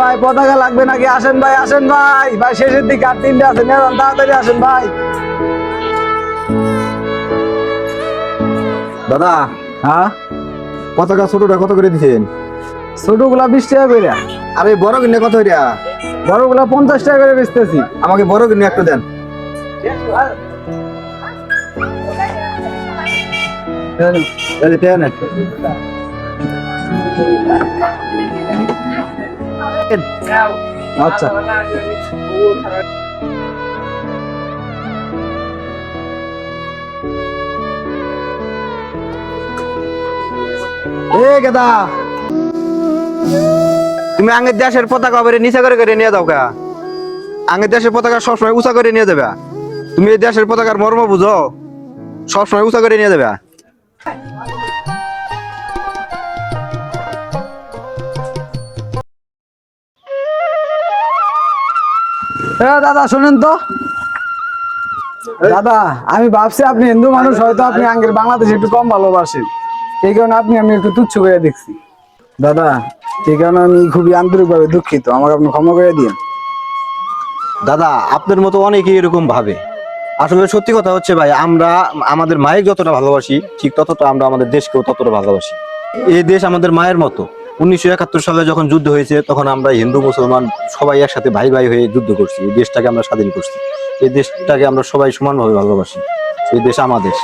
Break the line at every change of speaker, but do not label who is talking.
ভাই পতাকা লাগবে নাকি? আসেন ভাই, আসেন ভাই। ভাই শেষের দিকে আর তিনটা আছে, নেন তাড়াতাড়ি আসেন ভাই।
দাদা,
হ্যাঁ,
পতাকা ছোটটা কত করে দিচ্ছেন?
ছোটগুলা 20 টাকা করে,
আরে বড় কিনে কত এটা?
বড়গুলা 50 টাকা করে বেচতেছি।
আমাকে বড় কিনে একটু দেন। এই যে দেন।
আচ্ছা,
এ গেদা, তুমি আঙ্গের দেশের পতাকা করে নিচে করে করে নিয়ে যাও কা? আঙ্গের দেশের পতাকা সবসময় উঁচা করে নিয়ে যাবে। তুমি এই দেশের পতাকার মর্ম বুঝো? সবসময় উঁচা করে নিয়ে যাবে।
দাদা শোনেন তো। দাদা, আমি ভাবছি আপনি হিন্দু মানুষ, হয়তো আপনি আঙ্গের বাংলাদেশ একটু কম ভালোবাসেন, এই কারণে আমি একটু তুচ্ছ করে দেখছি। দাদা, এই কারণে আমি খুবই আন্তরিকভাবে দুঃখিত, আমাকে আপনি ক্ষমা করে দিন।
দাদা, আপনার মতো অনেকেই এরকম ভাবে। আসলে সত্যি কথা হচ্ছে ভাই, আমরা আমাদের মায়ের যতটা ভালোবাসি, ঠিক ততটা আমরা আমাদের দেশকেও ততটা ভালোবাসি। এই দেশ আমাদের মায়ের মতো। 1971 সালে যখন যুদ্ধ হয়েছে, তখন আমরা হিন্দু মুসলমান সবাই একসাথে ভাই ভাই হয়ে যুদ্ধ করছি। এই দেশটাকে আমরা স্বাধীন করছি। এই দেশটাকে আমরা সবাই সমানভাবে ভালোবাসি। এই দেশ আমাদের।